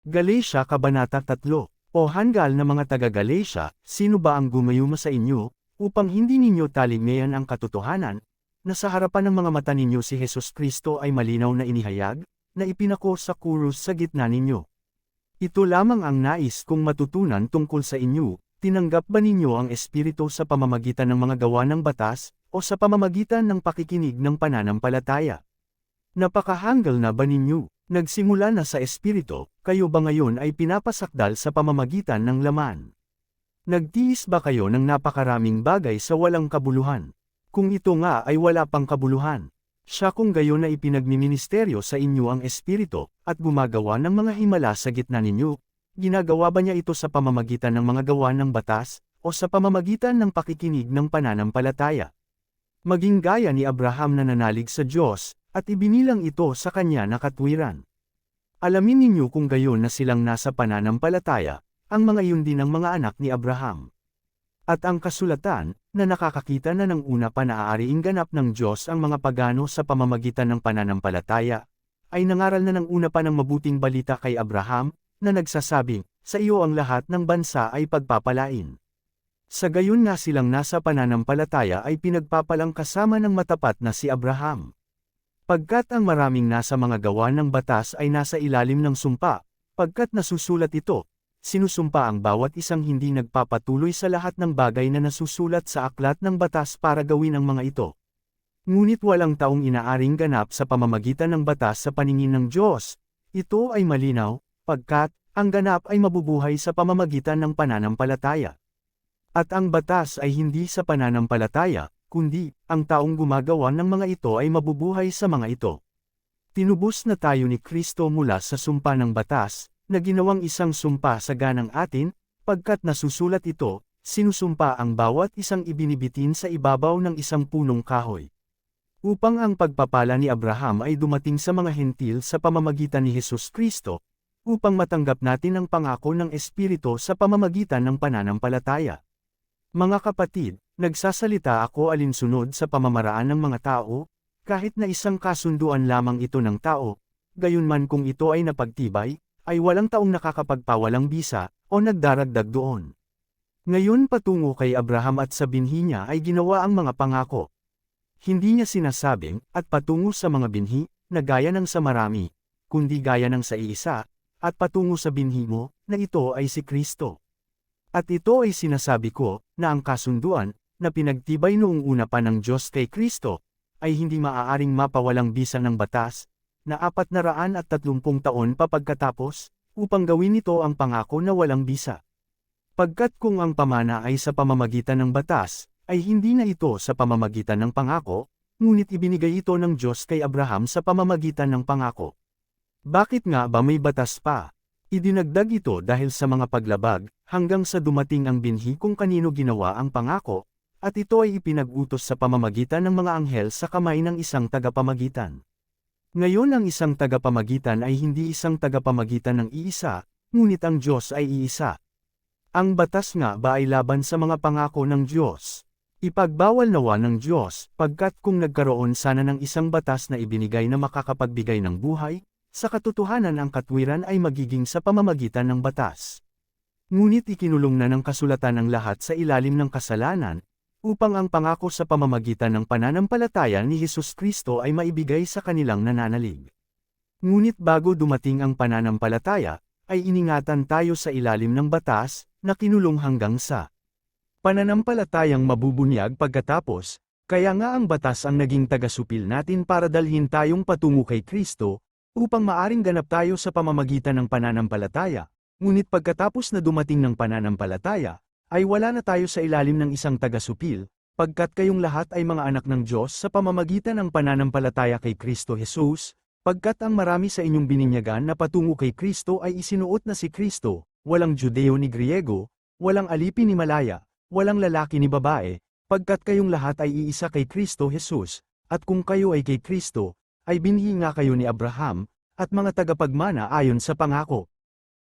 Galatia Kabanata 3. O hanggal na mga taga-Galatia, sino ba ang gumayuma sa inyo, upang hindi ninyo talingayan ang katotohanan, na sa harapan ng mga mata ninyo si Hesus Kristo ay malinaw na inihayag, na ipinako sa krus sa gitna ninyo. Ito lamang ang nais kong matutunan tungkol sa inyo, tinanggap ba ninyo ang Espiritu sa pamamagitan ng mga gawa ng batas, o sa pamamagitan ng pakikinig ng pananampalataya? Napakahanggal na ba ninyo? Nagsimula na sa Espiritu, kayo ba ngayon ay pinapasakdal sa pamamagitan ng laman? Nagtiis ba kayo ng napakaraming bagay sa walang kabuluhan? Kung ito nga ay wala pang kabuluhan, siya kung gayon na ipinagmiministeryo sa inyo ang Espiritu, at gumagawa ng mga himala sa gitna ninyo, ginagawa ba niya ito sa pamamagitan ng mga gawa ng batas, o sa pamamagitan ng pakikinig ng pananampalataya? Maging gaya ni Abraham na nanalig sa Diyos, at ibinilang ito sa kanya na katwiran. Alamin ninyo kung gayon na silang nasa pananampalataya, ang mga iyon din ang mga anak ni Abraham. At ang kasulatan, na nakakakita na ng una pa na aariing ganap ng Diyos ang mga pagano sa pamamagitan ng pananampalataya, ay nangaral na ng una pa ng mabuting balita kay Abraham, na nagsasabing, sa iyo ang lahat ng bansa ay pagpapalain. Sa gayon nga silang nasa pananampalataya ay pinagpapalang kasama ng matapat na si Abraham. Pagkat ang maraming nasa mga gawa ng batas ay nasa ilalim ng sumpa, pagkat nasusulat ito, sinusumpa ang bawat isang hindi nagpapatuloy sa lahat ng bagay na nasusulat sa aklat ng batas para gawin ang mga ito. Ngunit walang taong inaaring ganap sa pamamagitan ng batas sa paningin ng Diyos. Ito ay malinaw, pagkat ang ganap ay mabubuhay sa pamamagitan ng pananampalataya. At ang batas ay hindi sa pananampalataya, kundi, ang taong gumagawa ng mga ito ay mabubuhay sa mga ito. Tinubos na tayo ni Kristo mula sa sumpa ng batas, na ginawang isang sumpa sa ganang atin, pagkat nasusulat ito, sinusumpa ang bawat isang ibinibitin sa ibabaw ng isang punong kahoy. Upang ang pagpapala ni Abraham ay dumating sa mga hentil sa pamamagitan ni Hesus Kristo, upang matanggap natin ang pangako ng Espiritu sa pamamagitan ng pananampalataya. Mga kapatid, nagsasalita ako alinsunod sa pamamaraan ng mga tao, kahit na isang kasunduan lamang ito ng tao, gayunman kung ito ay napagtibay, ay walang taong nakakapagpawalang bisa, o nagdaragdag doon. Ngayon patungo kay Abraham at sa binhi niya ay ginawa ang mga pangako. Hindi niya sinasabing, at patungo sa mga binhi, na gaya ng sa marami, kundi gaya ng sa iisa, at patungo sa binhi mo, na ito ay si Kristo. At ito ay sinasabi ko, na ang kasunduan, na pinagtibay noong una pa ng Diyos kay Kristo, ay hindi maaaring mapawalang bisa ng batas, na 430 taon pa pagkatapos, upang gawin ito ang pangako na walang bisa. Pagkat kung ang pamana ay sa pamamagitan ng batas, ay hindi na ito sa pamamagitan ng pangako, ngunit ibinigay ito ng Diyos kay Abraham sa pamamagitan ng pangako. Bakit nga ba may batas pa? Idinagdag ito dahil sa mga paglabag, hanggang sa dumating ang binhi kung kanino ginawa ang pangako, at ito ay ipinag-utos sa pamamagitan ng mga anghel sa kamay ng isang tagapamagitan. Ngayon ang isang tagapamagitan ay hindi isang tagapamagitan ng iisa, ngunit ang Diyos ay iisa. Ang batas nga ba ay laban sa mga pangako ng Diyos? Ipagbawal nawa ng Diyos, pagkat kung nagkaroon sana ng isang batas na ibinigay na makakapagbigay ng buhay, sa katotohanan ang katwiran ay magiging sa pamamagitan ng batas. Ngunit ikinulong na ng kasulatan ang lahat sa ilalim ng kasalanan, upang ang pangako sa pamamagitan ng pananampalataya ni Hesus Kristo ay maibigay sa kanilang nananalig. Ngunit bago dumating ang pananampalataya, ay iningatan tayo sa ilalim ng batas, na kinulong hanggang sa pananampalatayang mabubunyag pagkatapos, kaya nga ang batas ang naging tagasupil natin para dalhin tayong patungo kay Kristo, upang maaring ganap tayo sa pamamagitan ng pananampalataya, ngunit pagkatapos na dumating ng pananampalataya, ay wala na tayo sa ilalim ng isang tagasupil, pagkat kayong lahat ay mga anak ng Diyos sa pamamagitan ng pananampalataya kay Kristo Jesus, pagkat ang marami sa inyong bininyagan na patungo kay Kristo ay isinuot na si Kristo, walang Judeo ni Griego, walang alipin ni Malaya, walang lalaki ni babae, pagkat kayong lahat ay iisa kay Kristo Jesus, at kung kayo ay kay Kristo, ay binhi nga kayo ni Abraham, at mga tagapagmana ayon sa pangako.